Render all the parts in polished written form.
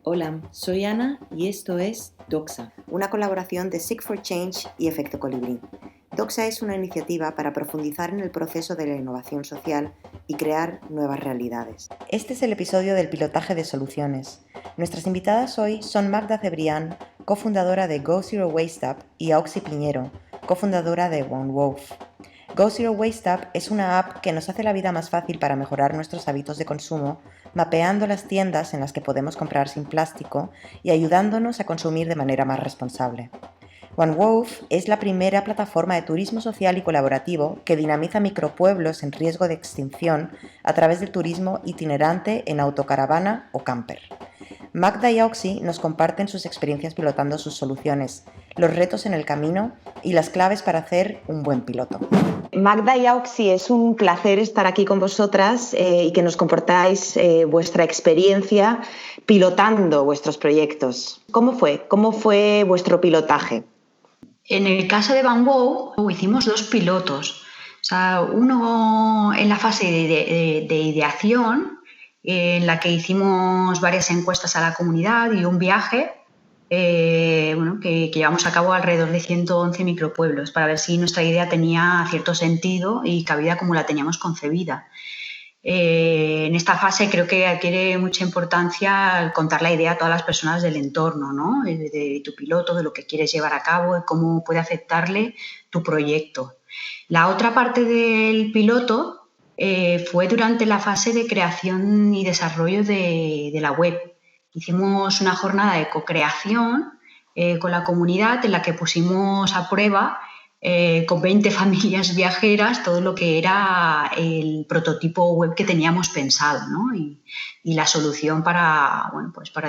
Hola, soy Ana y esto es Doxa, una colaboración de Seek for Change y Efecto Colibrí. Doxa es una iniciativa para profundizar en el proceso de la innovación social y crear nuevas realidades. Este es el episodio del pilotaje de soluciones. Nuestras invitadas hoy son Magda Cebrián, cofundadora de Go Zero Waste Up, y Auxi Piñero, cofundadora de OneWolf. Go Zero Waste Up es una app que nos hace la vida más fácil para mejorar nuestros hábitos de consumo, mapeando las tiendas en las que podemos comprar sin plástico y ayudándonos a consumir de manera más responsable. OneWolf es la primera plataforma de turismo social y colaborativo que dinamiza micropueblos en riesgo de extinción a través del turismo itinerante en autocaravana o camper. Magda y Auxi nos comparten sus experiencias pilotando sus soluciones, los retos en el camino y las claves para hacer un buen piloto. Magda y Auxi, es un placer estar aquí con vosotras y que nos compartáis vuestra experiencia pilotando vuestros proyectos. ¿Cómo fue vuestro pilotaje? En el caso de OneWolf hicimos dos pilotos. O sea, uno en la fase de ideación, en la que hicimos varias encuestas a la comunidad y un viaje que llevamos a cabo alrededor de 111 micropueblos para ver si nuestra idea tenía cierto sentido y cabida como la teníamos concebida. En esta fase creo que adquiere mucha importancia contar la idea a todas las personas del entorno, ¿no? De tu piloto, de lo que quieres llevar a cabo y cómo puede afectarle tu proyecto. La otra parte del piloto fue durante la fase de creación y desarrollo de la web. Hicimos una jornada de co-creación con la comunidad en la que pusimos a prueba con 20 familias viajeras todo lo que era el prototipo web que teníamos pensado, ¿no? Y la solución para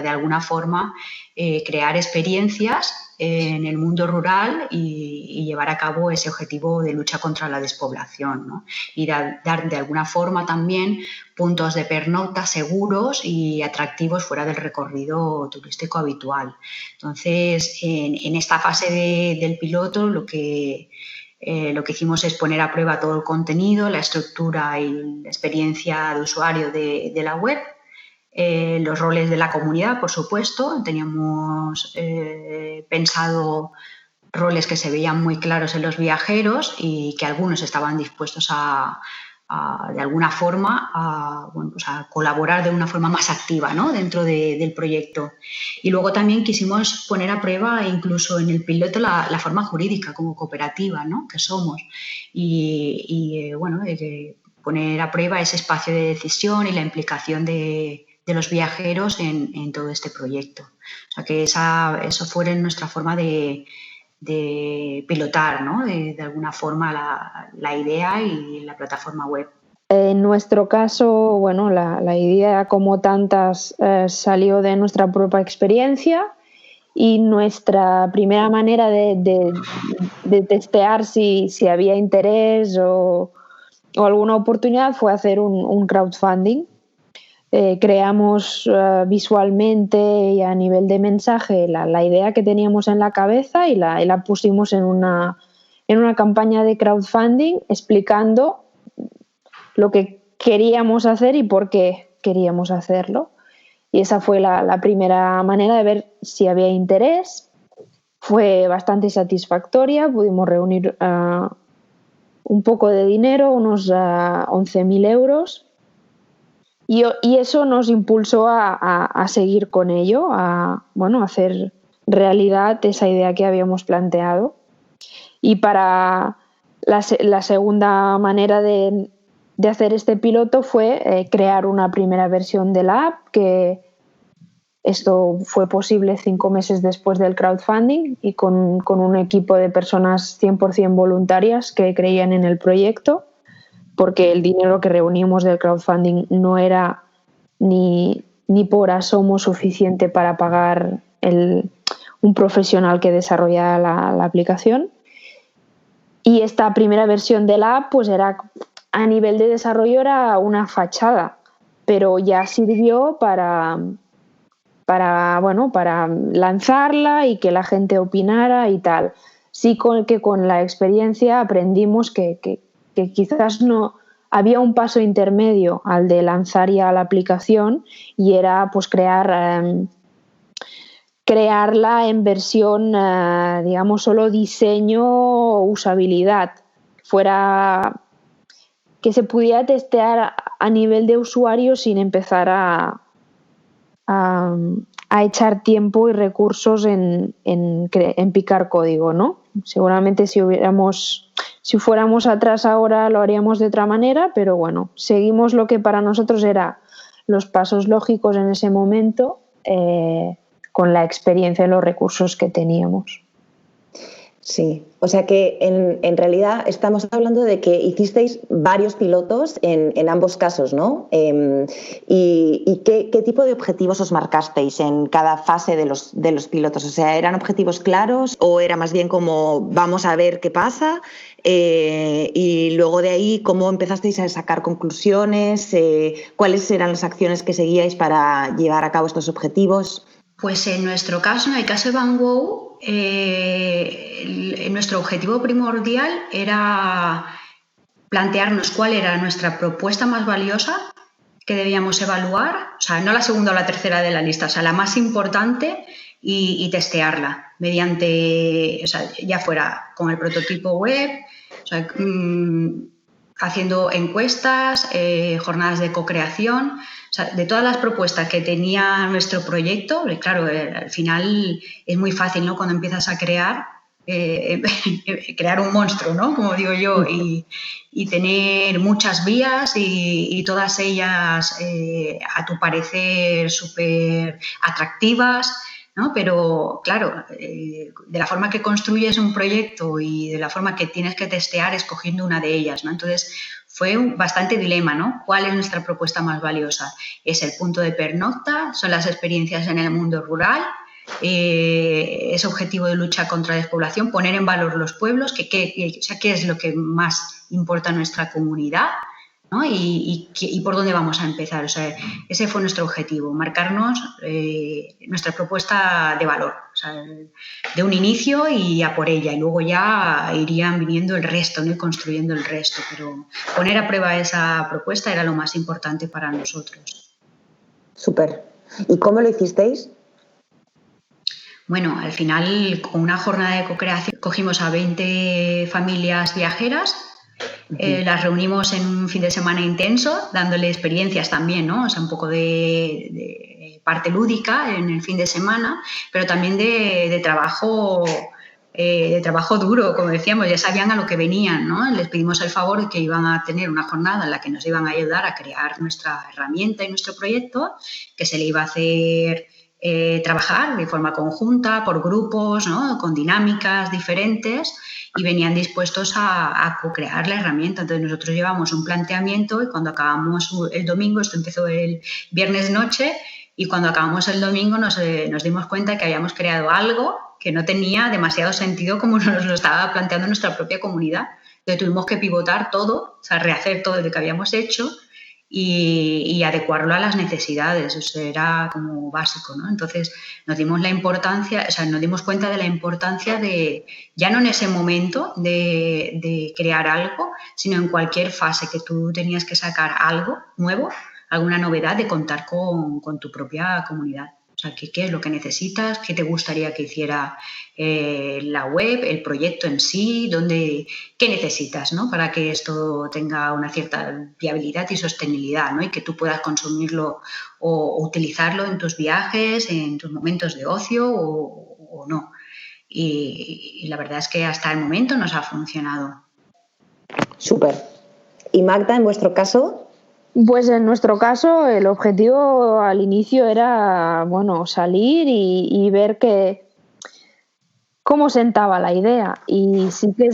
de alguna forma crear experiencias en el mundo rural y llevar a cabo ese objetivo de lucha contra la despoblación, ¿no? Y dar de alguna forma también puntos de pernocta seguros y atractivos fuera del recorrido turístico habitual. Entonces, en esta fase del piloto lo que hicimos es poner a prueba todo el contenido, la estructura y la experiencia de usuario de la web, los roles de la comunidad, por supuesto. Teníamos pensado roles que se veían muy claros en los viajeros y que algunos estaban dispuestos de alguna forma a colaborar de una forma más activa, ¿no? Dentro del proyecto. Y luego también quisimos poner a prueba incluso en el piloto la forma jurídica como cooperativa, ¿no? Que somos y poner a prueba ese espacio de decisión y la implicación de los viajeros en todo este proyecto. O sea que eso fue nuestra forma de pilotar, ¿no? De alguna forma la idea y la plataforma web. En nuestro caso, bueno, la idea, como tantas, salió de nuestra propia experiencia, y nuestra primera manera de testear si había interés o alguna oportunidad fue hacer un crowdfunding. Creamos visualmente y a nivel de mensaje la idea que teníamos en la cabeza y la pusimos en una campaña de crowdfunding explicando lo que queríamos hacer y por qué queríamos hacerlo. Y esa fue la primera manera de ver si había interés. Fue bastante satisfactoria. Pudimos reunir un poco de dinero, unos 11.000 euros. Y eso nos impulsó a seguir con ello, a hacer realidad esa idea que habíamos planteado. Y para la segunda manera de hacer este piloto fue crear una primera versión de la app, que esto fue posible 5 meses después del crowdfunding y con un equipo de personas 100% voluntarias que creían en el proyecto, porque el dinero que reunimos del crowdfunding no era ni por asomo suficiente para pagar un profesional que desarrollara la aplicación. Y esta primera versión de la app, pues era, a nivel de desarrollo, era una fachada, pero ya sirvió para lanzarla y que la gente opinara y tal. Sí, que con la experiencia aprendimos que quizás no había un paso intermedio al de lanzar ya la aplicación, y era pues crear crearla en versión, digamos, solo diseño o usabilidad. Que se pudiera testear a nivel de usuario sin empezar a echar tiempo y recursos en picar código, ¿no? Seguramente si fuéramos atrás ahora lo haríamos de otra manera, pero bueno, seguimos lo que para nosotros era los pasos lógicos en ese momento, con la experiencia y los recursos que teníamos. Sí, o sea que en realidad estamos hablando de que hicisteis varios pilotos en ambos casos, ¿no? ¿Y qué tipo de objetivos os marcasteis en cada fase de los pilotos? O sea, ¿eran objetivos claros o era más bien como vamos a ver qué pasa? Y luego de ahí, ¿cómo empezasteis a sacar conclusiones? ¿Cuáles eran las acciones que seguíais para llevar a cabo estos objetivos? Pues en nuestro caso, en el caso de Van Gogh, nuestro objetivo primordial era plantearnos cuál era nuestra propuesta más valiosa que debíamos evaluar, o sea, no la segunda o la tercera de la lista, o sea, la más importante y testearla mediante, o sea, ya fuera con el prototipo web, o sea, haciendo encuestas, jornadas de co-creación. O sea, de todas las propuestas que tenía nuestro proyecto, claro, al final es muy fácil, ¿no? Cuando empiezas a crear un monstruo, ¿no? Como digo yo, y tener muchas vías y todas ellas a tu parecer súper atractivas, ¿no? Pero claro, de la forma que construyes un proyecto y de la forma que tienes que testear escogiendo una de ellas, ¿no? Entonces fue bastante dilema, ¿no? ¿Cuál es nuestra propuesta más valiosa? ¿Es el punto de pernocta? ¿Son las experiencias en el mundo rural? ¿Es objetivo de lucha contra la despoblación? ¿Poner en valor los pueblos? ¿Qué es lo que más importa a nuestra comunidad? ¿No? ¿Y por dónde vamos a empezar? O sea, ese fue nuestro objetivo, marcarnos nuestra propuesta de valor, o sea, de un inicio y a por ella, y luego ya irían viniendo el resto, ¿no? Y construyendo el resto, pero poner a prueba esa propuesta era lo más importante para nosotros. Súper. ¿Y cómo lo hicisteis? Bueno, al final, con una jornada de co-creación, cogimos a 20 familias viajeras. Las reunimos en un fin de semana intenso, dándole experiencias también, ¿no? O sea, un poco de parte lúdica en el fin de semana, pero también de trabajo duro, como decíamos, ya sabían a lo que venían, ¿no? Les pedimos el favor de que iban a tener una jornada en la que nos iban a ayudar a crear nuestra herramienta y nuestro proyecto, que se le iba a hacer trabajar de forma conjunta, por grupos, ¿no? Con dinámicas diferentes, y venían dispuestos a co-crear la herramienta. Entonces nosotros llevamos un planteamiento y cuando acabamos el domingo, esto empezó el viernes noche, y cuando acabamos el domingo nos dimos cuenta de que habíamos creado algo que no tenía demasiado sentido como nos lo estaba planteando nuestra propia comunidad. Entonces tuvimos que pivotar todo, o sea, rehacer todo lo que habíamos hecho y adecuarlo a las necesidades. Eso era como básico, ¿no? Entonces nos dimos cuenta de la importancia de, ya no en ese momento de crear algo, sino en cualquier fase que tú tenías que sacar algo nuevo, alguna novedad, de contar con tu propia comunidad. O sea, ¿qué es lo que necesitas? ¿Qué te gustaría que hiciera la web, el proyecto en sí? ¿Qué necesitas, ¿no? Para que esto tenga una cierta viabilidad y sostenibilidad, ¿no? Y que tú puedas consumirlo o utilizarlo en tus viajes, en tus momentos de ocio o no. Y la verdad es que hasta el momento nos ha funcionado. Súper. ¿Y Magda, en vuestro caso? Pues en nuestro caso el objetivo al inicio era, bueno, salir y ver cómo sentaba la idea. Y sí que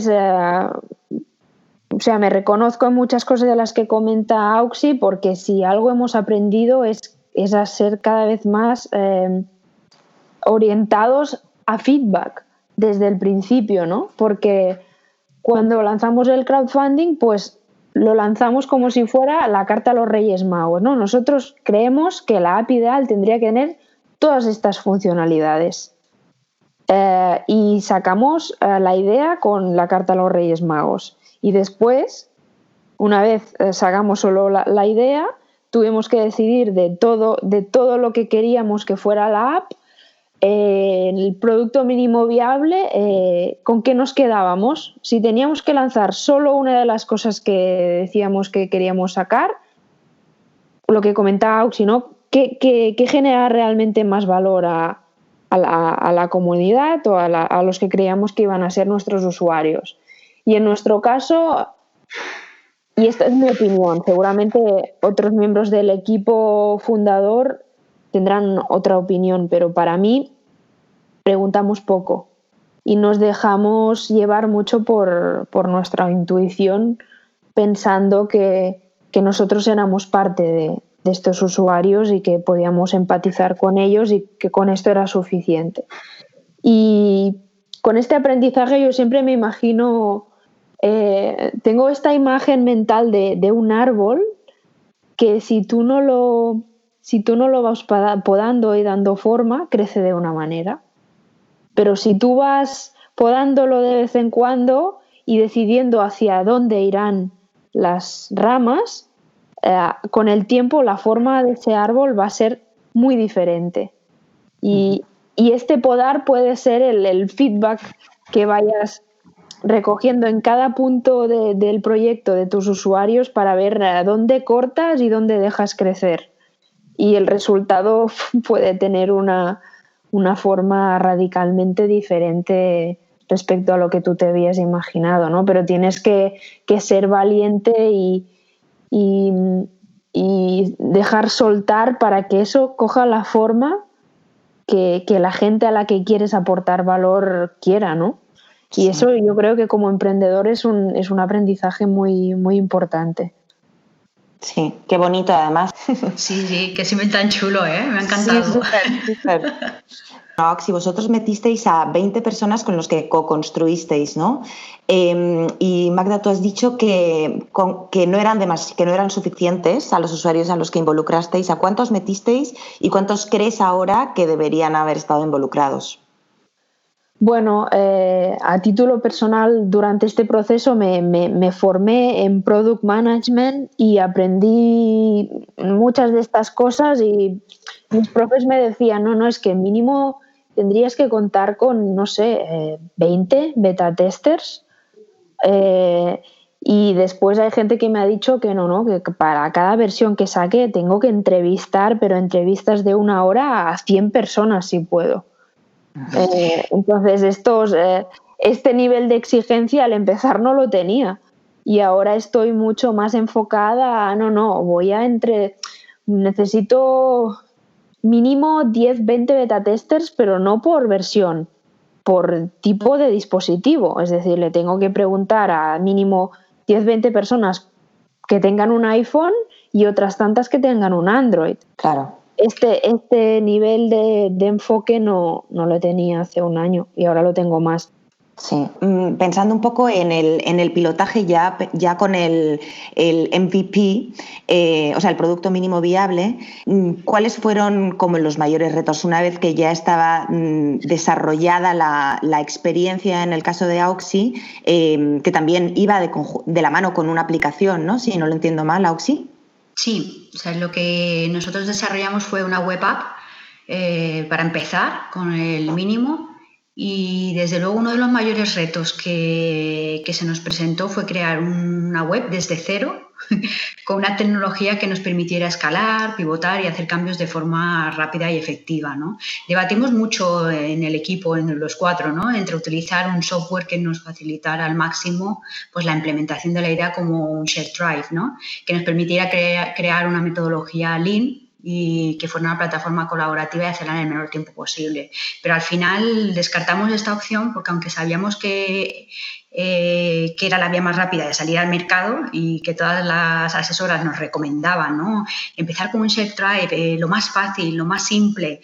me reconozco en muchas cosas de las que comenta Auxi, porque si algo hemos aprendido es a ser cada vez más orientados a feedback desde el principio, ¿no? Porque cuando lanzamos el crowdfunding, pues lo lanzamos como si fuera la carta a los Reyes Magos, ¿no? Nosotros creemos que la app ideal tendría que tener todas estas funcionalidades. Y sacamos la idea con la carta a los Reyes Magos. Y después, una vez sacamos solo la idea, tuvimos que decidir de todo lo que queríamos que fuera la app, el producto mínimo viable, ¿con qué nos quedábamos? Si teníamos que lanzar solo una de las cosas que decíamos que queríamos sacar, lo que comentaba Auxi, ¿no? ¿Qué genera realmente más valor a la comunidad o a los que creíamos que iban a ser nuestros usuarios? Y en nuestro caso, y esta es mi opinión, seguramente otros miembros del equipo fundador tendrán otra opinión, pero para mí preguntamos poco y nos dejamos llevar mucho por nuestra intuición, pensando que nosotros éramos parte de estos usuarios y que podíamos empatizar con ellos y que con esto era suficiente. Y con este aprendizaje yo siempre me imagino, tengo esta imagen mental de un árbol que si tú no lo vas podando y dando forma, crece de una manera. Pero si tú vas podándolo de vez en cuando y decidiendo hacia dónde irán las ramas, con el tiempo la forma de ese árbol va a ser muy diferente. Y este podar puede ser el feedback que vayas recogiendo en cada punto del proyecto de tus usuarios para ver dónde cortas y dónde dejas crecer. Y el resultado puede tener una forma radicalmente diferente respecto a lo que tú te habías imaginado, ¿no? Pero tienes que ser valiente y dejar soltar para que eso coja la forma que la gente a la que quieres aportar valor quiera, ¿no? Y eso yo creo que como emprendedor es un aprendizaje muy, muy importante. Sí, qué bonito además. Sí, qué siempre tan chulo, ¿eh? Me ha encantado. Sí, súper. Si vosotros metisteis a 20 personas con los que co-construisteis, ¿no? Y Magda, tú has dicho que no eran suficientes a los usuarios a los que involucrasteis. ¿A cuántos metisteis y cuántos crees ahora que deberían haber estado involucrados? Bueno, a título personal, durante este proceso me formé en Product Management y aprendí muchas de estas cosas y mis profes me decían, no, es que mínimo tendrías que contar con, no sé, 20 beta testers. Y después hay gente que me ha dicho que no, que para cada versión que saque tengo que entrevistar, pero entrevistas de 1 hora a 100 personas si puedo. Entonces este nivel de exigencia al empezar no lo tenía y ahora estoy mucho más enfocada a necesito mínimo 10-20 beta testers, pero no por versión, por tipo de dispositivo, es decir, le tengo que preguntar a mínimo 10-20 personas que tengan un iPhone y otras tantas que tengan un Android. Claro. Este nivel de enfoque no lo tenía hace un año y ahora lo tengo más. Sí, pensando un poco en el pilotaje ya con el MVP, o sea, el producto mínimo viable, ¿cuáles fueron como los mayores retos una vez que ya estaba desarrollada la experiencia en el caso de Auxi, que también iba de la mano con una aplicación, ¿no? Si no lo entiendo mal, Auxi. Sí, o sea, lo que nosotros desarrollamos fue una web app para empezar con el mínimo y desde luego uno de los mayores retos que se nos presentó fue crear una web desde cero con una tecnología que nos permitiera escalar, pivotar y hacer cambios de forma rápida y efectiva, ¿no? Debatimos mucho en el equipo, en los 4, ¿no? Entre utilizar un software que nos facilitara al máximo pues, la implementación de la idea como un shared drive, ¿no? Que nos permitiera crear una metodología Lean y que fuera una plataforma colaborativa y hacerla en el menor tiempo posible. Pero al final descartamos esta opción porque aunque sabíamos que era la vía más rápida de salir al mercado y que todas las asesoras nos recomendaban, ¿no? Empezar con un shared drive, lo más fácil, lo más simple,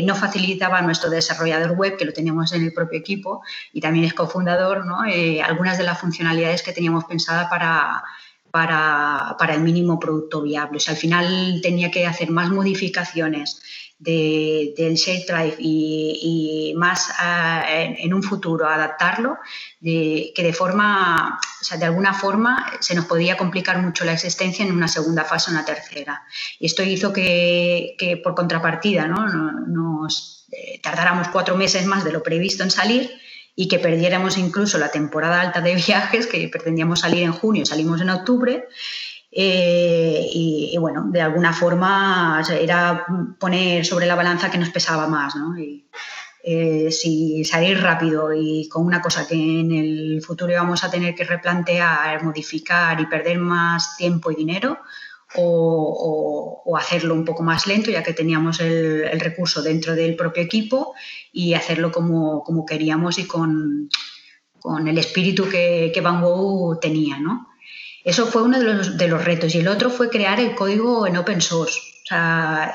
no facilitaba a nuestro desarrollador web, que lo teníamos en el propio equipo y también es cofundador, ¿no? Algunas de las funcionalidades que teníamos pensadas para el mínimo producto viable. O sea, al final tenía que hacer más modificaciones del Shape Drive y más en un futuro adaptarlo, que de alguna forma se nos podía complicar mucho la existencia en una segunda fase o una tercera. Y esto hizo que por contrapartida, ¿no? Nos tardáramos 4 meses más de lo previsto en salir y que perdiéramos incluso la temporada alta de viajes, que pretendíamos salir en junio, salimos en octubre. Y bueno, de alguna forma era poner sobre la balanza que nos pesaba más, ¿no? Si salir rápido y con una cosa que en el futuro íbamos a tener que replantear, modificar y perder más tiempo y dinero, o hacerlo un poco más lento, ya que teníamos el recurso dentro del propio equipo, y hacerlo como queríamos y con el espíritu que Van Wouw tenía, ¿no? Eso fue uno de los retos. Y el otro fue crear el código en open source, o sea,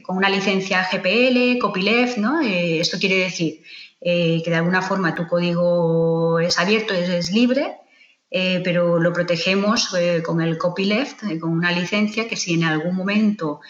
con una licencia GPL, copyleft, ¿no? Esto quiere decir que de alguna forma tu código es abierto, es libre, pero lo protegemos con el copyleft, con una licencia que si en algún momento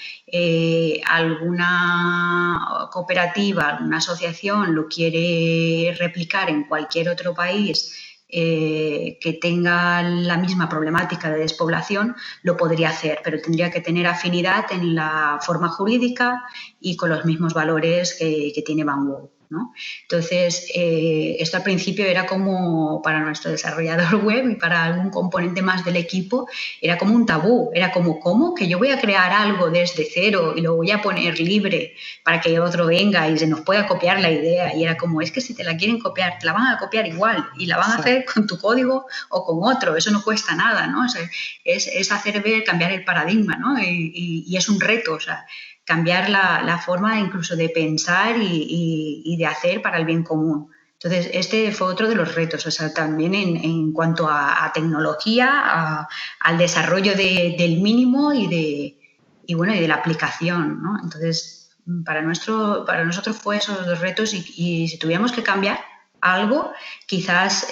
alguna cooperativa, alguna asociación lo quiere replicar en cualquier otro país que tenga la misma problemática de despoblación, lo podría hacer, pero tendría que tener afinidad en la forma jurídica y con los mismos valores que tiene Van Wouw, ¿no? Entonces, esto al principio era como, para nuestro desarrollador web y para algún componente más del equipo, era como un tabú. Era como, ¿cómo? Que yo voy a crear algo desde cero y lo voy a poner libre para que otro venga y se nos pueda copiar la idea. Y era como, es que si te la quieren copiar, te la van a copiar igual y la van a hacer con tu código o con otro. Eso no cuesta nada, ¿no? O sea, es hacer ver, cambiar el paradigma, ¿no? Y es un reto, o sea, cambiar la forma incluso de pensar y de hacer para el bien común. Entonces, este fue otro de los retos, o sea, también en cuanto a tecnología, al desarrollo del mínimo y de la aplicación, ¿no? Entonces, para nosotros fue esos dos retos y si tuviéramos que cambiar algo, quizás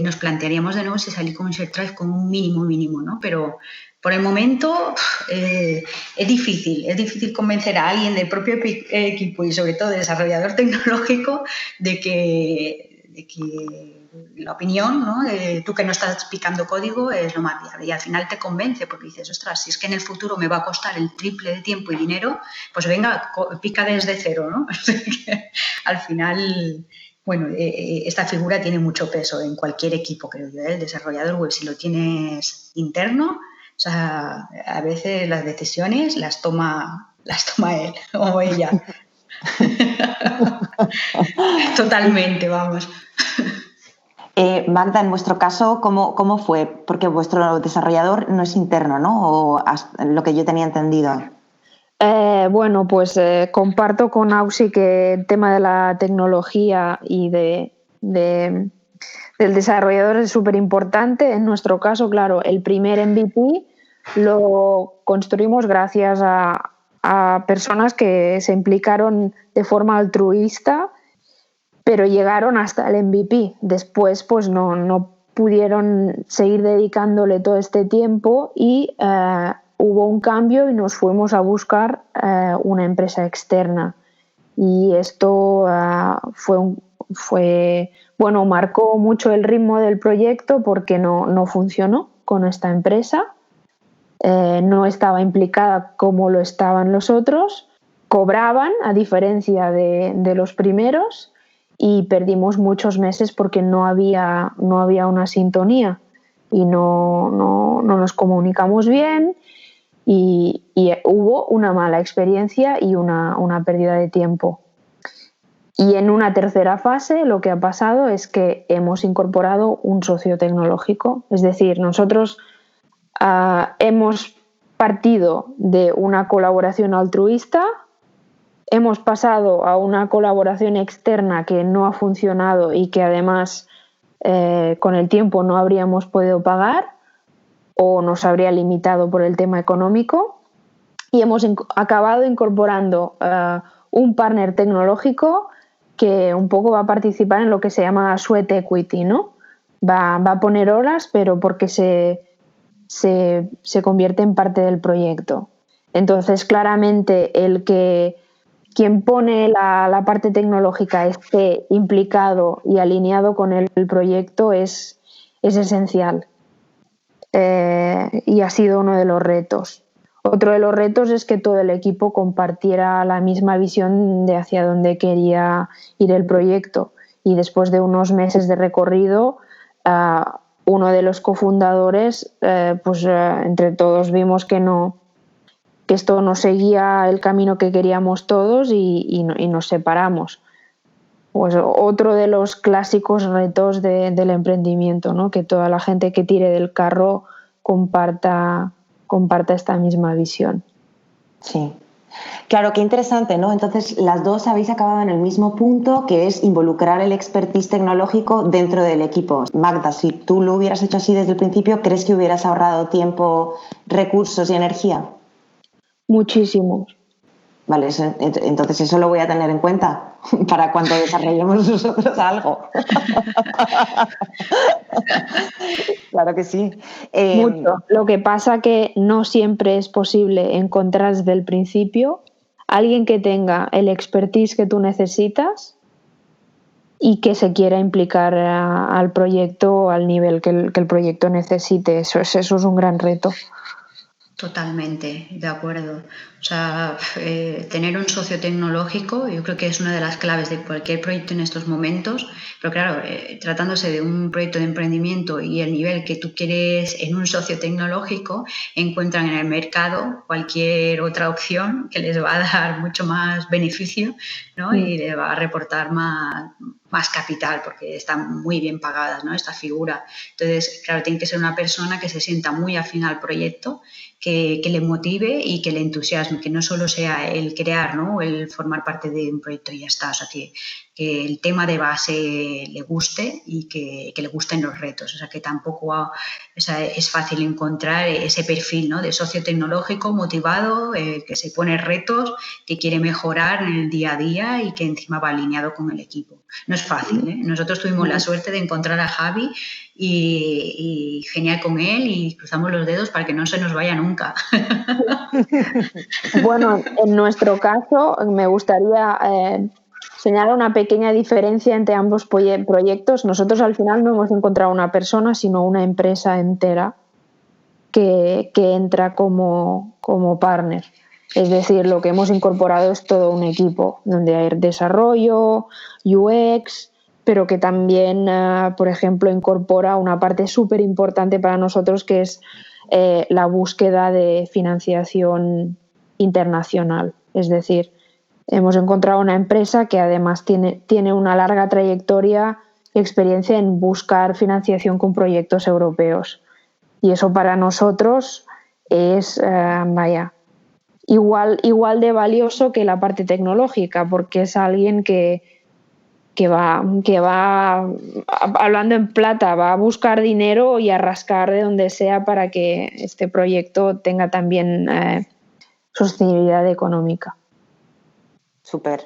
nos plantearíamos de nuevo si salir con un Shape Drive con un mínimo, ¿no? Pero por el momento es difícil convencer a alguien del propio equipo y sobre todo del desarrollador tecnológico de que la opinión, ¿no? Tú que no estás picando código es lo más viable, y al final te convence porque dices, ostras, si es que en el futuro me va a costar el triple de tiempo y dinero, pues venga, pica desde cero, ¿no? Al final, bueno, esta figura tiene mucho peso en cualquier equipo, creo yo, ¿eh? El desarrollador web, si lo tienes interno, o sea, a veces las decisiones las toma él o ella. Totalmente, vamos. Magda, en vuestro caso, ¿cómo fue? Porque vuestro desarrollador no es interno, ¿no? O lo que yo tenía entendido. Bueno, pues comparto con Ausi que el tema de la tecnología y del desarrollador es súper importante. En nuestro caso, claro, el primer MVP lo construimos gracias a personas que se implicaron de forma altruista, pero llegaron hasta el MVP. Después, pues no pudieron seguir dedicándole todo este tiempo y hubo un cambio y nos fuimos a buscar una empresa externa. Y esto marcó mucho el ritmo del proyecto porque no funcionó con esta empresa. No estaba implicada como lo estaban los otros, cobraban a diferencia de los primeros y perdimos muchos meses porque no había una sintonía y no nos comunicamos bien y hubo una mala experiencia y una pérdida de tiempo. Y en una tercera fase lo que ha pasado es que hemos incorporado un socio tecnológico, es decir, nosotros hemos partido de una colaboración altruista, hemos pasado a una colaboración externa que no ha funcionado y que además con el tiempo no habríamos podido pagar o nos habría limitado por el tema económico, y hemos acabado incorporando un partner tecnológico que un poco va a participar en lo que se llama sweat equity, ¿no? Va a poner horas, pero porque se convierte en parte del proyecto. Entonces, claramente, quien pone la parte tecnológica esté implicado y alineado con el proyecto es esencial. Y ha sido uno de los retos. Otro de los retos es que todo el equipo compartiera la misma visión de hacia dónde quería ir el proyecto. Y después de unos meses de recorrido, uno de los cofundadores, entre todos vimos que esto no seguía el camino que queríamos todos y nos separamos. Pues otro de los clásicos retos del emprendimiento, ¿no? Que toda la gente que tire del carro comparta esta misma visión. Sí. Claro, qué interesante, ¿no? Entonces, las dos habéis acabado en el mismo punto, que es involucrar el expertise tecnológico dentro del equipo. Magda, si tú lo hubieras hecho así desde el principio, ¿crees que hubieras ahorrado tiempo, recursos y energía? Muchísimos. Vale, entonces eso lo voy a tener en cuenta para cuando desarrollemos nosotros algo. Claro que sí. Mucho. Lo que pasa que no siempre es posible encontrar desde el principio alguien que tenga el expertise que tú necesitas y que se quiera implicar al proyecto al nivel que el proyecto necesite. Eso es un gran reto. Totalmente, de acuerdo. O sea, tener un socio tecnológico yo creo que es una de las claves de cualquier proyecto en estos momentos, pero claro, tratándose de un proyecto de emprendimiento y el nivel que tú quieres en un socio tecnológico, encuentran en el mercado cualquier otra opción que les va a dar mucho más beneficio, ¿no? Y les va a reportar más capital porque están muy bien pagadas, ¿no? Esta figura. Entonces, claro, tiene que ser una persona que se sienta muy afín al proyecto, que le motive y que le entusiasme, que no solo sea el crear, ¿no? O el formar parte de un proyecto y ya está. O sea, que el tema de base le guste y que le gusten los retos. O sea, que tampoco es fácil encontrar ese perfil, ¿no? De socio tecnológico motivado, que se pone retos, que quiere mejorar en el día a día y que encima va alineado con el equipo. No es fácil, ¿eh? Nosotros tuvimos la suerte de encontrar a Javi y genial con él y cruzamos los dedos para que no se nos vaya nunca. Bueno, en nuestro caso me gustaría señalar una pequeña diferencia entre ambos proyectos. Nosotros al final no hemos encontrado una persona, sino una empresa entera que entra como partner. Es decir, lo que hemos incorporado es todo un equipo donde hay desarrollo, UX, pero que también, por ejemplo, incorpora una parte súper importante para nosotros que es la búsqueda de financiación internacional. Es decir, hemos encontrado una empresa que además tiene una larga trayectoria y experiencia en buscar financiación con proyectos europeos. Y eso para nosotros es, igual de valioso que la parte tecnológica, porque es alguien que va, hablando en plata, va a buscar dinero y a rascar de donde sea para que este proyecto tenga también sostenibilidad económica. Súper.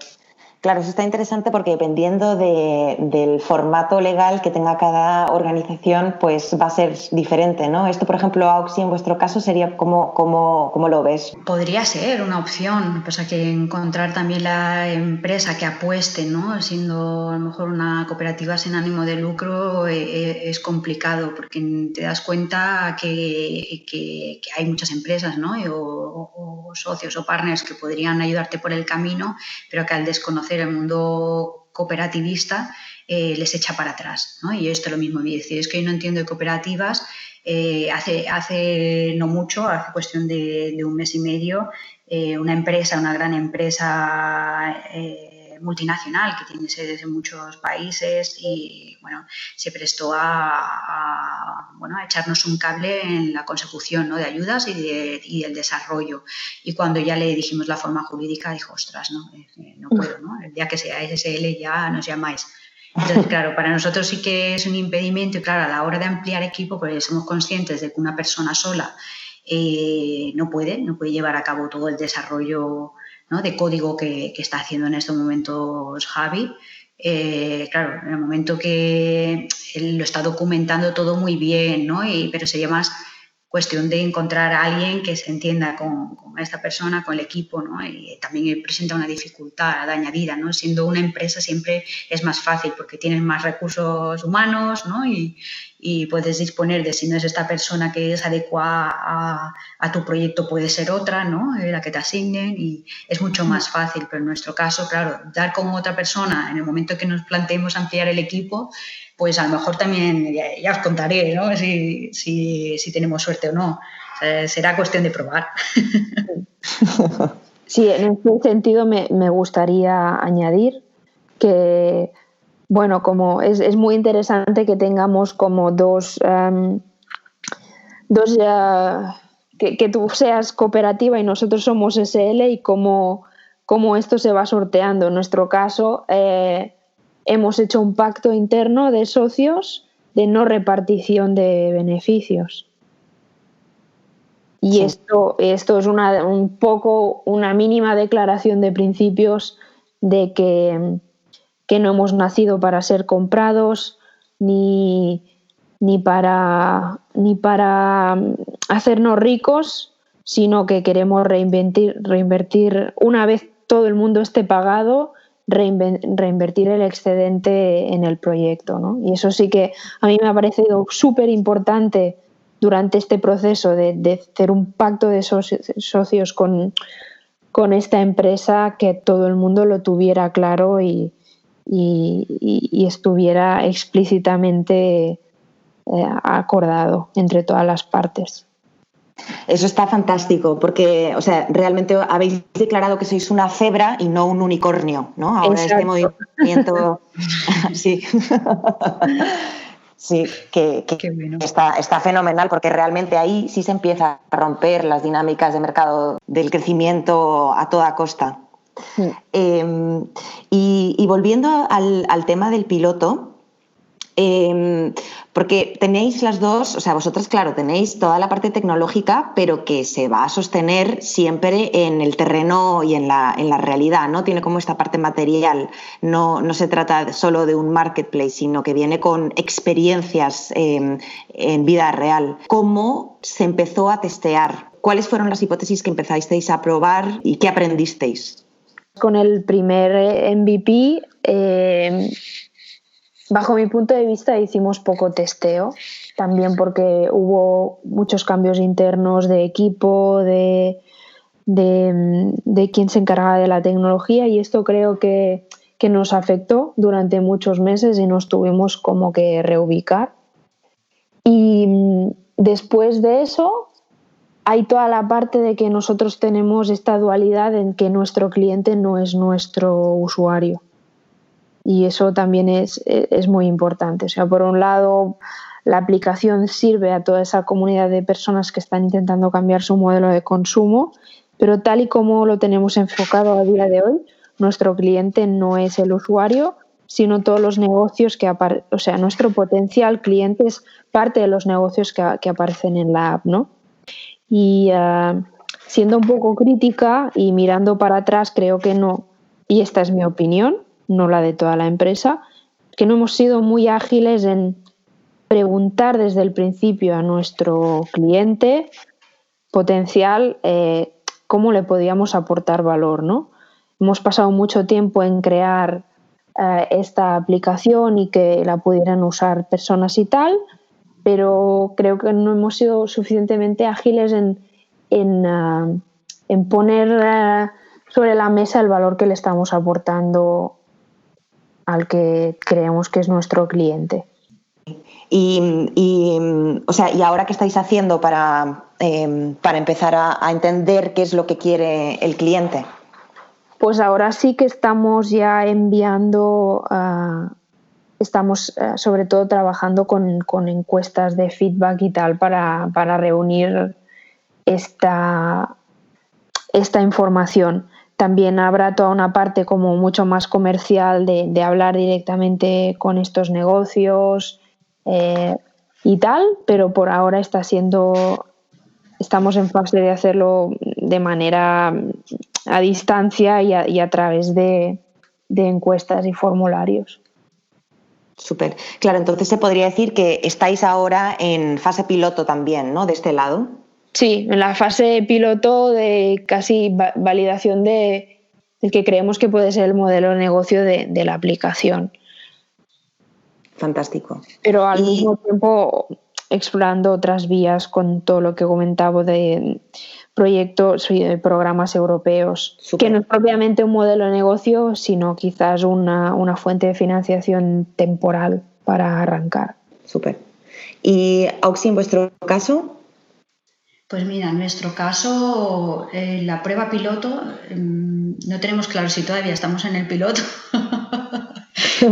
Claro, eso está interesante porque dependiendo del formato legal que tenga cada organización, pues va a ser diferente, ¿no? Esto, por ejemplo, Auxi, en vuestro caso, sería ¿cómo lo ves? Podría ser una opción, pues hay que encontrar también la empresa que apueste, ¿no? Siendo a lo mejor una cooperativa sin ánimo de lucro es complicado porque te das cuenta que hay muchas empresas, ¿no? O socios o partners que podrían ayudarte por el camino, pero que al desconocer el mundo cooperativista les echa para atrás, ¿no? Y esto es lo mismo, decir, es que yo no entiendo de cooperativas. Hace no mucho, hace cuestión de un mes y medio, una gran empresa multinacional que tiene sedes en muchos países y bueno, se prestó a echarnos un cable en la consecución, ¿no? De ayudas y del desarrollo. Y cuando ya le dijimos la forma jurídica, dijo, ostras, no puedo, ¿no? El día que sea SL ya nos llamáis. Entonces, claro, para nosotros sí que es un impedimento y claro, a la hora de ampliar equipo, pues somos conscientes de que una persona sola no puede llevar a cabo todo el desarrollo, ¿no? De código que está haciendo en estos momentos Javi. Claro, en el momento que él lo está documentando todo muy bien, ¿no? Pero sería más cuestión de encontrar a alguien que se entienda con esta persona, con el equipo, ¿no? Y también presenta una dificultad añadida, ¿no? Siendo una empresa siempre es más fácil porque tienes más recursos humanos, ¿no? Y puedes disponer de, si no es esta persona que es adecuada a tu proyecto, puede ser otra, ¿no? La que te asignen, y es mucho más fácil. Pero en nuestro caso, claro, dar con otra persona en el momento que nos planteemos ampliar el equipo, pues a lo mejor también, ya os contaré, ¿no? Si tenemos suerte o no. O sea, será cuestión de probar. Sí, en este sentido me gustaría añadir que, bueno, como es muy interesante que tengamos como que tú seas cooperativa y nosotros somos SL, y cómo esto se va sorteando. En nuestro caso, hemos hecho un pacto interno de socios de no repartición de beneficios. Y sí, esto es un poco una mínima declaración de principios de que no hemos nacido para ser comprados ni para hacernos ricos, sino que queremos reinvertir una vez todo el mundo esté pagado, reinvertir el excedente en el proyecto, ¿no? Y eso sí que a mí me ha parecido súper importante durante este proceso de hacer un pacto de socios con esta empresa, que todo el mundo lo tuviera claro y estuviera explícitamente acordado entre todas las partes. Eso está fantástico, porque, o sea, realmente habéis declarado que sois una cebra y no un unicornio, ¿no? Ahora Exacto. Este movimiento sí. Sí, que bueno. Está fenomenal, porque realmente ahí sí se empieza a romper las dinámicas de mercado del crecimiento a toda costa. Sí. Y volviendo al tema del piloto, porque tenéis las dos, o sea, vosotras, claro, tenéis toda la parte tecnológica, pero que se va a sostener siempre en el terreno y en la realidad, ¿no? Tiene como esta parte material, no se trata solo de un marketplace, sino que viene con experiencias en vida real. ¿Cómo se empezó a testear? ¿Cuáles fueron las hipótesis que empezasteis a probar y qué aprendisteis? Con el primer MVP, bajo mi punto de vista, hicimos poco testeo, también porque hubo muchos cambios internos de equipo, de quien se encargaba de la tecnología, y esto creo que nos afectó durante muchos meses y nos tuvimos como que reubicar. Y después de eso hay toda la parte de que nosotros tenemos esta dualidad en que nuestro cliente no es nuestro usuario. Y eso también es muy importante. O sea, por un lado, la aplicación sirve a toda esa comunidad de personas que están intentando cambiar su modelo de consumo, pero tal y como lo tenemos enfocado a día de hoy, nuestro cliente no es el usuario, sino todos los negocios o sea, nuestro potencial cliente es parte de los negocios que aparecen en la app, ¿no? Y siendo un poco crítica y mirando para atrás, creo que no, y esta es mi opinión, no la de toda la empresa, que no hemos sido muy ágiles en preguntar desde el principio a nuestro cliente potencial cómo le podíamos aportar valor, ¿no? Hemos pasado mucho tiempo en crear esta aplicación y que la pudieran usar personas y tal, pero creo que no hemos sido suficientemente ágiles en poner sobre la mesa el valor que le estamos aportando al que creemos que es nuestro cliente. O sea, ¿y ahora qué estáis haciendo para empezar a entender qué es lo que quiere el cliente? Pues ahora sí que estamos ya enviando, estamos sobre todo trabajando con encuestas de feedback y tal para reunir esta información. También habrá toda una parte como mucho más comercial de hablar directamente con estos negocios y tal, pero por ahora estamos en fase de hacerlo de manera a distancia y a través de encuestas y formularios. Súper. Claro, entonces se podría decir que estáis ahora en fase piloto también, ¿no? De este lado. Sí, en la fase piloto de casi validación del que creemos que puede ser el modelo de negocio de la aplicación. Fantástico. Pero al mismo tiempo explorando otras vías con todo lo que comentaba de proyectos y de programas europeos, que no es propiamente un modelo de negocio, sino quizás una fuente de financiación temporal para arrancar. Súper. ¿Y Auxi, en vuestro caso? Pues mira, en nuestro caso, la prueba piloto, no tenemos claro si todavía estamos en el piloto.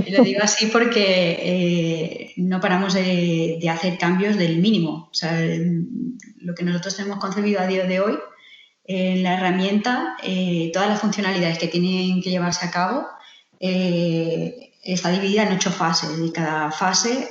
Y lo digo así porque no paramos de hacer cambios del mínimo. O sea, lo que nosotros tenemos concebido a día de hoy, en la herramienta, todas las funcionalidades que tienen que llevarse a cabo, está dividida en 8 fases y cada fase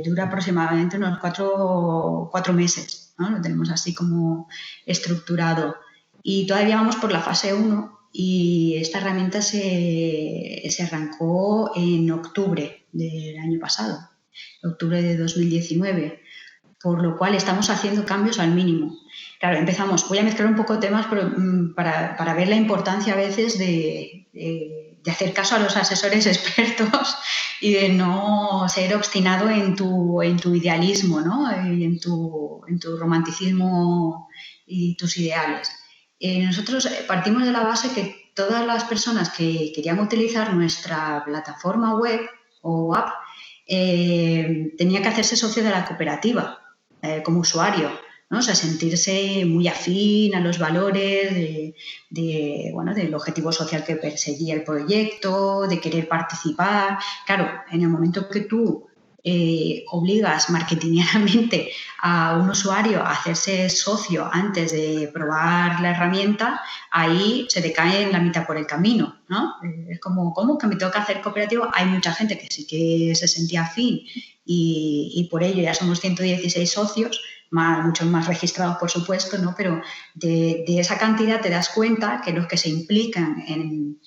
dura aproximadamente unos 4 meses, ¿no? Lo tenemos así como estructurado. Y todavía vamos por la fase 1 y esta herramienta se arrancó en octubre del año pasado, octubre de 2019, por lo cual estamos haciendo cambios al mínimo. Claro, empezamos, voy a mezclar un poco temas pero, para ver la importancia a veces de hacer caso a los asesores expertos y de no ser obstinado en tu idealismo, ¿no? Y en tu romanticismo y tus ideales. Nosotros partimos de la base que todas las personas que querían utilizar nuestra plataforma web o app tenían que hacerse socio de la cooperativa como usuario, ¿no? O sea, sentirse muy afín a los valores del objetivo social que perseguía el proyecto, de querer participar. Claro, en el momento que tú obligas marketingianamente a un usuario a hacerse socio antes de probar la herramienta, ahí se te cae en la mitad por el camino, ¿no? Es como, ¿cómo que me tengo que hacer cooperativo? Hay mucha gente que sí que se sentía afín y por ello ya somos 116 socios, muchos más registrados, por supuesto, ¿no? Pero de esa cantidad te das cuenta que los que se implican en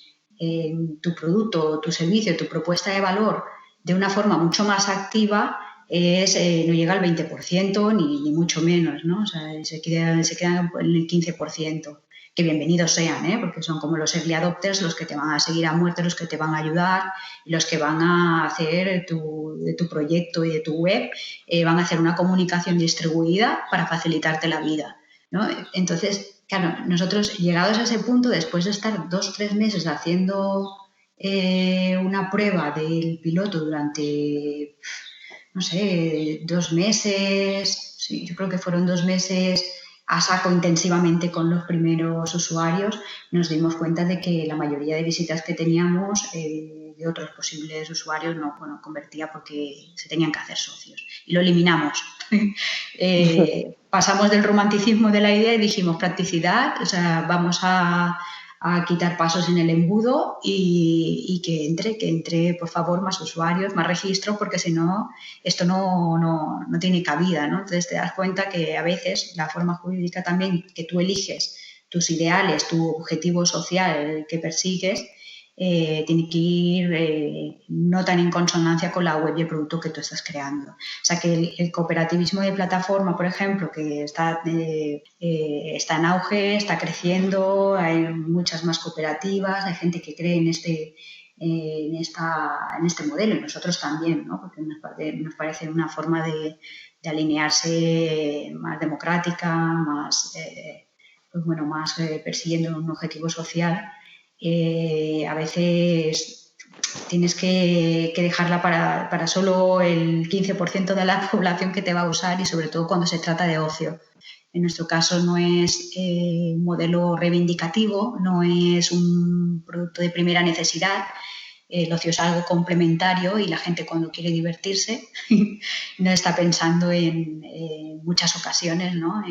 tu producto, tu servicio, tu propuesta de valor de una forma mucho más activa no llega al 20% ni mucho menos, ¿no? O sea, se quedan en el 15%. Que bienvenidos sean, porque son como los early adopters los que te van a seguir a muerte, los que te van a ayudar, los que van a hacer de tu proyecto y de tu web, van a hacer una comunicación distribuida para facilitarte la vida, ¿no? Entonces, claro, nosotros llegados a ese punto, después de estar 2-3 meses haciendo una prueba del piloto durante, no sé, 2 meses, sí, yo creo que fueron 2 meses a saco intensivamente con los primeros usuarios, nos dimos cuenta de que la mayoría de visitas que teníamos de otros posibles usuarios no convertía porque se tenían que hacer socios y lo eliminamos. Pasamos del romanticismo de la idea y dijimos practicidad, o sea, vamos a quitar pasos en el embudo y que entre, por favor, más usuarios, más registro, porque si no, esto no tiene cabida, ¿no? Entonces te das cuenta que a veces la forma jurídica también que tú eliges, tus ideales, tu objetivo social que persigues, tiene que ir no tan en consonancia con la web y el producto que tú estás creando. O sea que el cooperativismo de plataforma, por ejemplo, que está en auge, está creciendo, hay muchas más cooperativas, hay gente que cree en este modelo y nosotros también, ¿no? Porque nos parece una forma de alinearse más democrática, más persiguiendo un objetivo social. A veces tienes que dejarla para solo el 15% de la población que te va a usar y sobre todo cuando se trata de ocio. En nuestro caso no es un modelo reivindicativo, no es un producto de primera necesidad. El ocio es algo complementario y la gente cuando quiere divertirse no está pensando en muchas ocasiones, ¿no?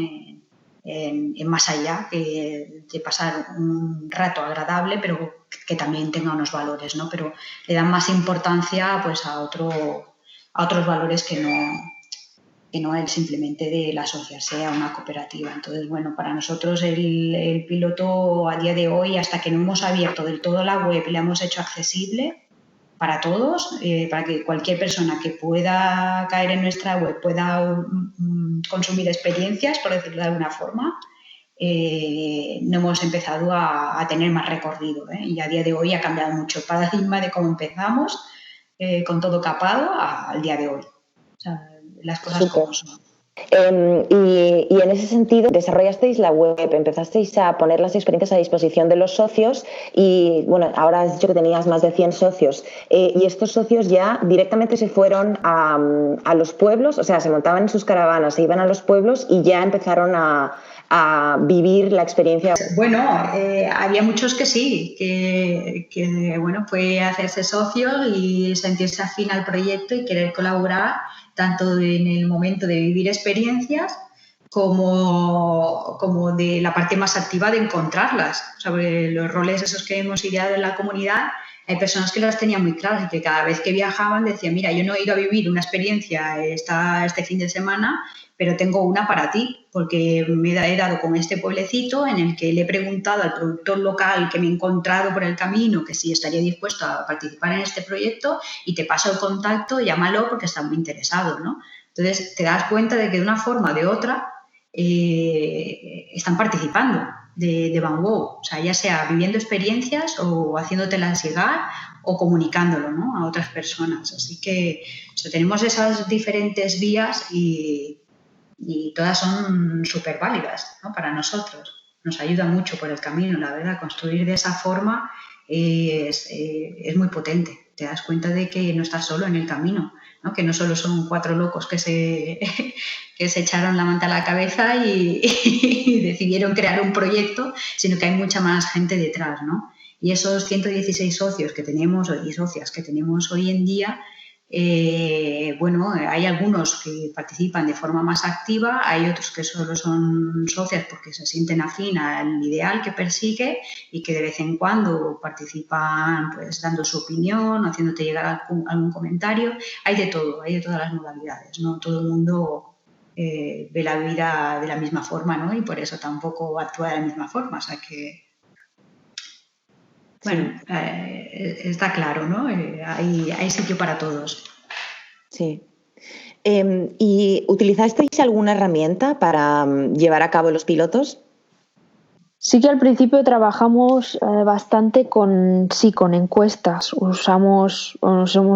En más allá de pasar un rato agradable, pero que también tenga unos valores, ¿no? Pero le dan más importancia pues a otros valores que no el simplemente de asociarse a una cooperativa. Entonces, bueno, para nosotros el piloto a día de hoy, hasta que no hemos abierto del todo la web y la hemos hecho accesible, para todos, para que cualquier persona que pueda caer en nuestra web pueda consumir experiencias, por decirlo de alguna forma. No hemos empezado a tener más recorrido, y a día de hoy ha cambiado mucho el paradigma de cómo empezamos, con todo capado, al día de hoy. O sea, las cosas como son. Y en ese sentido, desarrollasteis la web, empezasteis a poner las experiencias a disposición de los socios y, bueno, ahora has dicho que tenías más de 100 socios y estos socios ya directamente se fueron a los pueblos, o sea, se montaban en sus caravanas, se iban a los pueblos y ya empezaron a vivir la experiencia. Bueno, había muchos que sí, que bueno, fue hacerse socio y sentirse afín al proyecto y querer colaborar tanto en el momento de vivir experiencias como de la parte más activa de encontrarlas. Sobre los roles esos que hemos ideado en la comunidad, hay personas que las tenían muy claras y que cada vez que viajaban decían, mira, yo no he ido a vivir una experiencia este fin de semana, pero tengo una para ti, porque me he dado con este pueblecito en el que le he preguntado al productor local que me he encontrado por el camino que si estaría dispuesto a participar en este proyecto y te paso el contacto, llámalo porque está muy interesado, ¿no? Entonces te das cuenta de que de una forma o de otra están participando de Van Gogh, o sea, ya sea viviendo experiencias o haciéndotelas llegar o comunicándolo, ¿no?, a otras personas. Así que, o sea, tenemos esas diferentes vías y todas son súper válidas, ¿no?, para nosotros. Nos ayuda mucho por el camino, la verdad. Construir de esa forma es muy potente. Te das cuenta de que no estás solo en el camino, ¿no?, que no solo son 4 locos que se echaron la manta a la cabeza y decidieron crear un proyecto, sino que hay mucha más gente detrás, ¿no? Y esos 116 socios que tenemos y socias que tenemos hoy en día, bueno, hay algunos que participan de forma más activa, hay otros que solo son socias porque se sienten afín al ideal que persigue y que de vez en cuando participan, pues dando su opinión, haciéndote llegar algún comentario. Hay de todo, hay de todas las modalidades, ¿no? Todo el mundo ve la vida de la misma forma, ¿no? Y por eso tampoco actúa de la misma forma, o sea que... Bueno, está claro, ¿no? Hay sitio para todos. Sí. ¿Y utilizasteis alguna herramienta para llevar a cabo los pilotos? Sí que al principio trabajamos bastante con encuestas. Hemos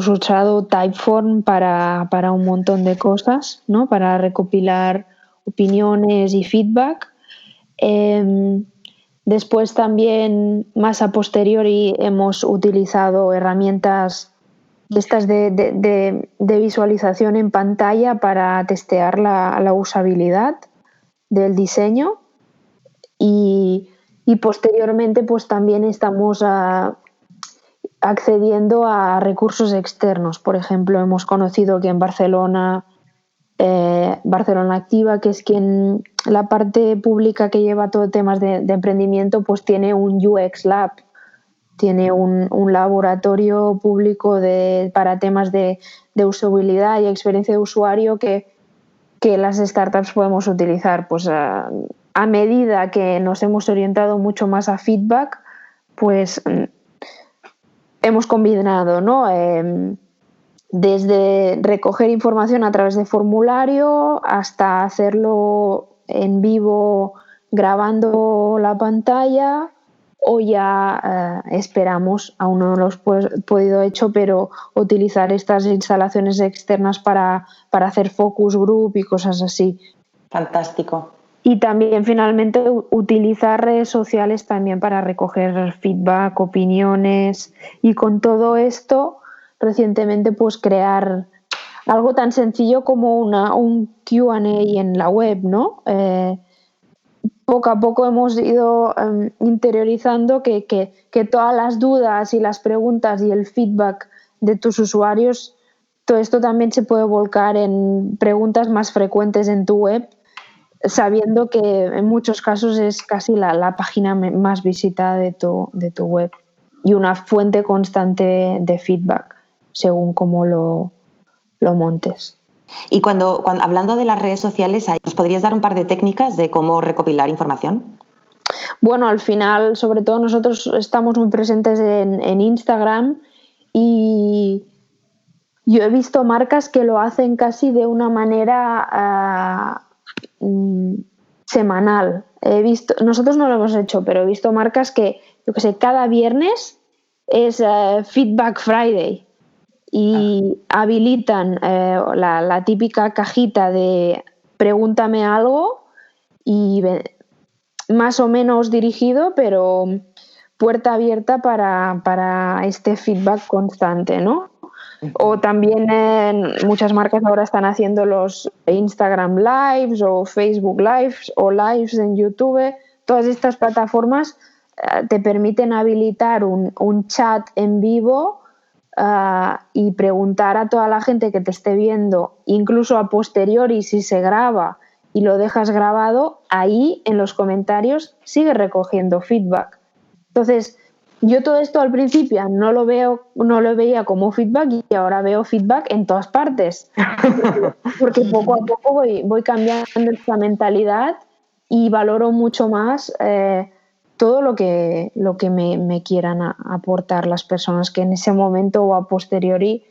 usado Typeform para un montón de cosas, ¿no?, para recopilar opiniones y feedback. Después también, más a posteriori, hemos utilizado herramientas de visualización en pantalla para testear la usabilidad del diseño y posteriormente pues también estamos accediendo a recursos externos. Por ejemplo, hemos conocido que en Barcelona Activa, que es la parte pública que lleva todo temas de emprendimiento, pues tiene un UX Lab, tiene un laboratorio público para temas de usabilidad y experiencia de usuario que las startups podemos utilizar. Pues a medida que nos hemos orientado mucho más a feedback, pues hemos combinado, ¿no?, desde recoger información a través de formulario hasta hacerlo en vivo grabando la pantalla, o ya esperamos, aún no lo hemos podido hecho, pero utilizar estas instalaciones externas para hacer focus group y cosas así. Fantástico. Y también finalmente utilizar redes sociales también para recoger feedback, opiniones, y con todo esto recientemente pues crear algo tan sencillo como un Q&A en la web, ¿no? Poco a poco hemos ido interiorizando que todas las dudas y las preguntas y el feedback de tus usuarios, todo esto también se puede volcar en preguntas más frecuentes en tu web, sabiendo que en muchos casos es casi la página más visitada de tu web y una fuente constante de feedback según cómo lo montes. Y cuando hablando de las redes sociales, ¿nos podrías dar un par de técnicas de cómo recopilar información? Bueno, al final, sobre todo nosotros estamos muy presentes en Instagram y yo he visto marcas que lo hacen casi de una manera semanal. Nosotros no lo hemos hecho, pero he visto marcas que, yo qué sé, cada viernes es Feedback Friday y habilitan la típica cajita de pregúntame algo y más o menos dirigido, pero puerta abierta para este feedback constante, ¿no? O también muchas marcas ahora están haciendo los Instagram Lives o Facebook Lives o Lives en YouTube. Todas estas plataformas te permiten habilitar un chat en vivo y preguntar a toda la gente que te esté viendo, incluso a posteriori si se graba y lo dejas grabado, ahí en los comentarios sigue recogiendo feedback. Entonces, yo todo esto al principio no lo veía como feedback y ahora veo feedback en todas partes. Porque poco a poco voy cambiando esta mentalidad y valoro mucho más todo lo que me quieran aportar las personas que en ese momento o a posteriori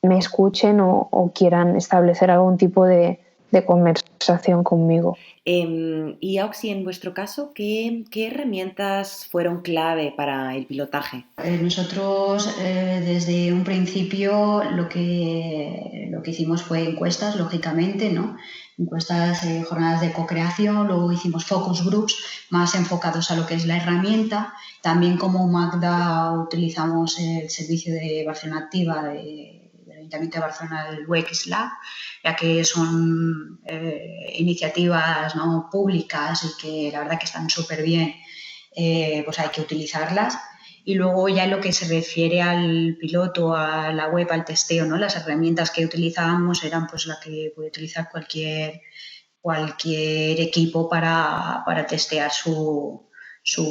me escuchen o quieran establecer algún tipo de conversación conmigo. Y Auxi, en vuestro caso, ¿qué herramientas fueron clave para el pilotaje? Nosotros desde un principio lo que hicimos fue encuestas, lógicamente, ¿no? Encuestas, jornadas de co-creación, luego hicimos focus groups más enfocados a lo que es la herramienta. También como Magda utilizamos el servicio de Barcelona Activa del Ayuntamiento de Barcelona, el UX Lab, ya que son iniciativas, ¿no?, públicas y que la verdad que están súper bien, pues hay que utilizarlas. Y luego ya en lo que se refiere al piloto, a la web, al testeo, ¿no?, las herramientas que utilizábamos eran pues la que puede utilizar cualquier equipo para testear su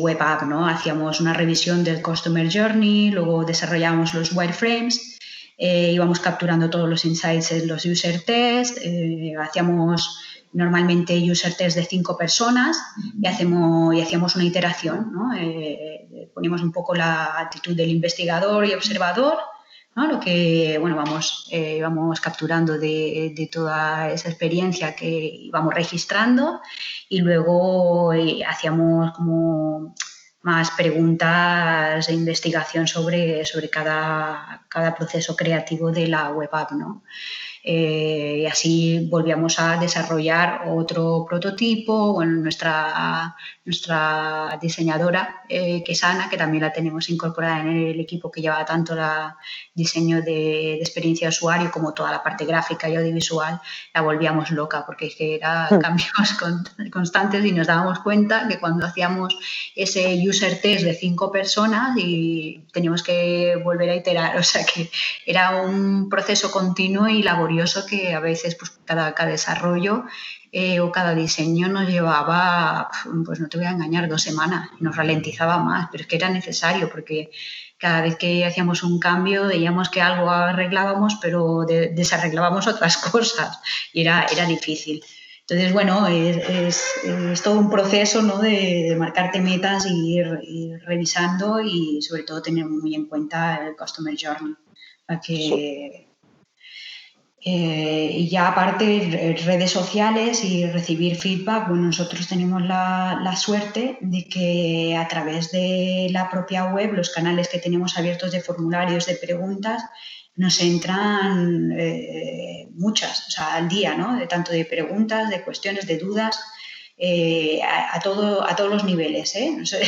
web app, ¿no? Hacíamos una revisión del Customer Journey, luego desarrollábamos los wireframes, íbamos capturando todos los insights en los user tests, hacíamos normalmente user test de 5 personas y hacíamos una iteración, ¿no? Poníamos un poco la actitud del investigador y observador, ¿no? Lo que íbamos capturando de toda esa experiencia que íbamos registrando y luego hacíamos como más preguntas de investigación sobre cada proceso creativo de la web app, ¿no? Y así volvíamos a desarrollar otro prototipo. Bueno, nuestra diseñadora, que es Ana, que también la tenemos incorporada en el equipo que lleva tanto el diseño de experiencia de usuario como toda la parte gráfica y audiovisual, la volvíamos loca porque es que eran cambios constantes y nos dábamos cuenta que cuando hacíamos ese user test de 5 personas y teníamos que volver a iterar, o sea que era un proceso continuo y laborioso que a veces pues cada desarrollo o cada diseño nos llevaba, pues no te voy a engañar, 2 semanas, nos ralentizaba más, pero es que era necesario porque cada vez que hacíamos un cambio veíamos que algo arreglábamos pero desarreglábamos otras cosas y era difícil. Entonces, bueno, es todo un proceso, ¿no?, de marcarte metas y ir revisando y sobre todo tener muy en cuenta el Customer Journey para que... y ya aparte redes sociales y recibir feedback, bueno, nosotros tenemos la suerte de que a través de la propia web, los canales que tenemos abiertos de formularios de preguntas, nos entran muchas, o sea, al día, ¿no?, tanto de preguntas, de cuestiones, de dudas, a todos los niveles, ¿eh? No sé,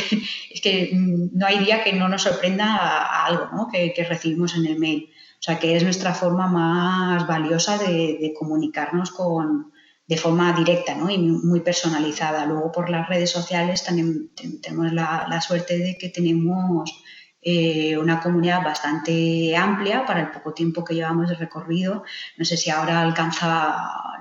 es que no hay día que no nos sorprenda a algo, ¿no?, que recibimos en el mail. O sea, que es nuestra forma más valiosa de comunicarnos de forma directa, ¿no?, y muy personalizada. Luego, por las redes sociales también tenemos la suerte de que tenemos una comunidad bastante amplia para el poco tiempo que llevamos de recorrido. No sé si ahora alcanza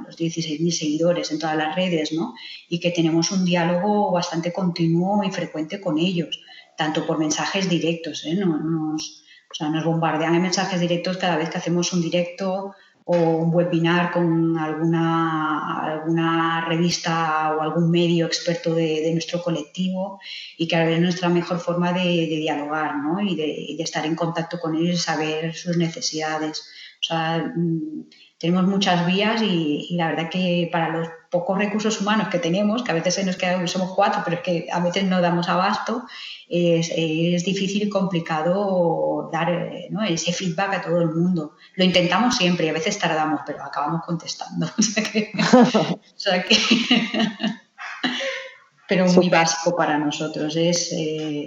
los 16.000 seguidores en todas las redes, ¿no?, y que tenemos un diálogo bastante continuo y frecuente con ellos, tanto por mensajes directos, ¿eh? Nos bombardean en mensajes directos cada vez que hacemos un directo o un webinar con alguna revista o algún medio experto de nuestro colectivo, y que es nuestra mejor forma de dialogar, ¿no? y de estar en contacto con ellos y saber sus necesidades. O sea, tenemos muchas vías y la verdad que para los pocos recursos humanos que tenemos, que a veces se nos queda, somos 4, pero es que a veces no damos abasto, es difícil y complicado dar, ¿no?, ese feedback a todo el mundo. Lo intentamos siempre y a veces tardamos, pero acabamos contestando. Pero muy básico para nosotros. Es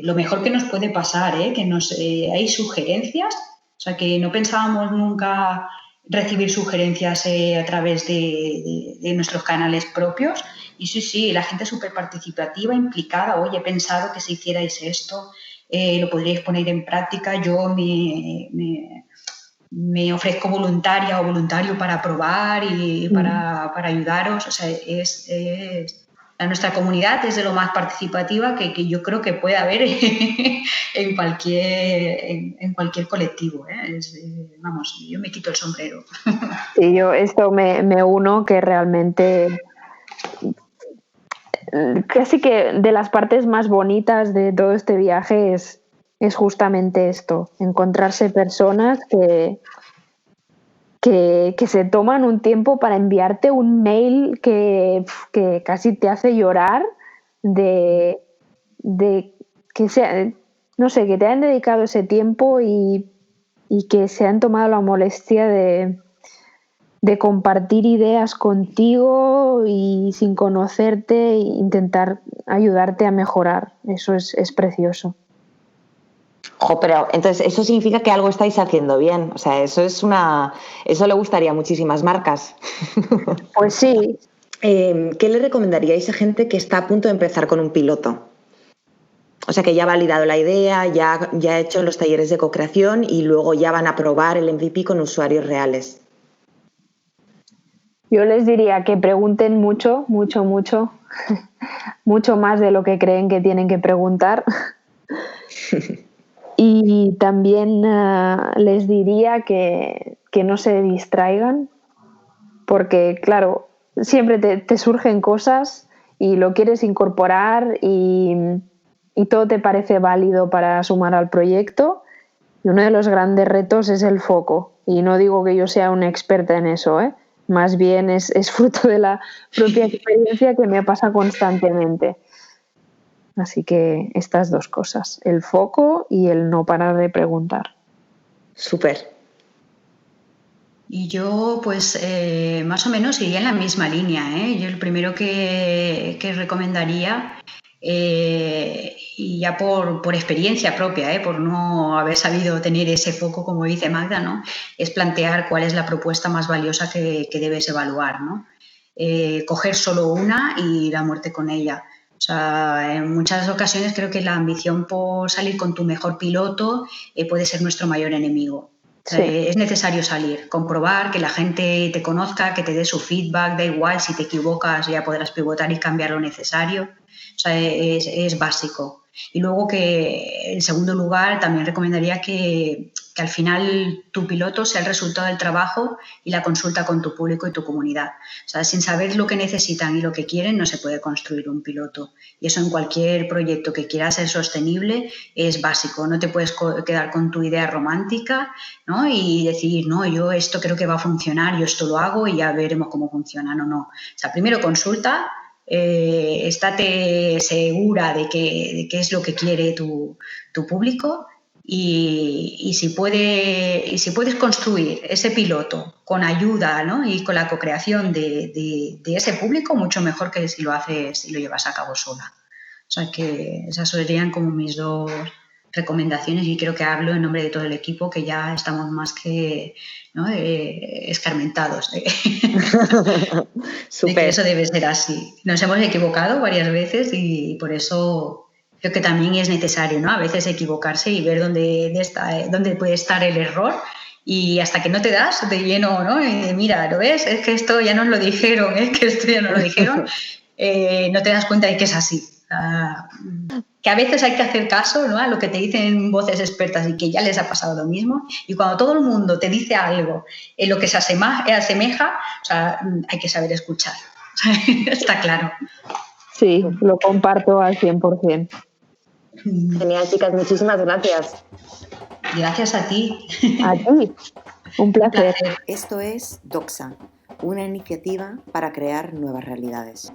lo mejor que nos puede pasar, que hay sugerencias. O sea, que no pensábamos nunca recibir sugerencias a través de nuestros canales propios. Y sí, la gente es súper participativa, implicada. Oye, he pensado que si hicierais esto, lo podríais poner en práctica. Yo me ofrezco voluntaria o voluntario para probar y para ayudaros. O sea, nuestra comunidad es de lo más participativa que yo creo que puede haber en cualquier colectivo. Vamos, yo me quito el sombrero. Sí, yo esto me uno, que realmente casi que de las partes más bonitas de todo este viaje es justamente esto, encontrarse personas que se toman un tiempo para enviarte un mail que casi te hace llorar de que sea, no sé, que te hayan dedicado ese tiempo y que se han tomado la molestia de compartir ideas contigo y sin conocerte e intentar ayudarte a mejorar. Eso es precioso. Pero entonces eso significa que algo estáis haciendo bien. O sea, eso le gustaría a muchísimas marcas. Pues sí. ¿Qué le recomendaríais a gente que está a punto de empezar con un piloto? O sea, que ya ha validado la idea, ya ha hecho los talleres de co-creación y luego ya van a probar el MVP con usuarios reales. Yo les diría que pregunten mucho, mucho, mucho, mucho más de lo que creen que tienen que preguntar. Y también les diría que no se distraigan, porque claro, siempre te surgen cosas y lo quieres incorporar y todo te parece válido para sumar al proyecto, y uno de los grandes retos es el foco, y no digo que yo sea una experta en eso, más bien es fruto de la propia experiencia que me pasa constantemente. Así que estas dos cosas, el foco y el no parar de preguntar. Súper. Y yo, pues, más o menos iría en la misma línea. Yo el primero que recomendaría, y ya por experiencia propia, por no haber sabido tener ese foco, como dice Magda, ¿no?, es plantear cuál es la propuesta más valiosa que debes evaluar, ¿no? Coger solo una y la muerte con ella. O sea, en muchas ocasiones creo que la ambición por salir con tu mejor piloto puede ser nuestro mayor enemigo. Sí. Es necesario salir, comprobar, que la gente te conozca, que te dé su feedback, da igual, si te equivocas ya podrás pivotar y cambiar lo necesario. O sea, es básico. Y luego que, en segundo lugar, también recomendaría que al final tu piloto sea el resultado del trabajo y la consulta con tu público y tu comunidad. O sea, sin saber lo que necesitan y lo que quieren no se puede construir un piloto. Y eso en cualquier proyecto que quiera ser sostenible es básico. No te puedes quedar con tu idea romántica, ¿no?, y decir, no, yo esto creo que va a funcionar, yo esto lo hago y ya veremos cómo funciona. No. O sea, primero consulta. Estate segura de qué es lo que quiere tu público y si puedes construir ese piloto con ayuda, ¿no?, y con la co-creación de ese público, mucho mejor que si lo llevas a cabo sola. O sea que esas serían como mis dos recomendaciones, y creo que hablo en nombre de todo el equipo, que ya estamos más que, ¿no?, escarmentados de que eso debe ser así. Nos hemos equivocado varias veces y por eso creo que también es necesario, ¿no?, a veces equivocarse y ver dónde puede estar el error, y hasta que no te das de lleno, ¿no?, mira, ¿lo ves? Es que esto ya nos lo dijeron, no te das cuenta de que es así. Que a veces hay que hacer caso, ¿no?, a lo que te dicen voces expertas y que ya les ha pasado lo mismo. Y cuando todo el mundo te dice algo en lo que se asemeja, o sea, hay que saber escuchar. Está claro. Sí, lo comparto al 100%. Genial, chicas, muchísimas gracias. Gracias a ti. A ti. Un placer. Esto es Doxa, una iniciativa para crear nuevas realidades.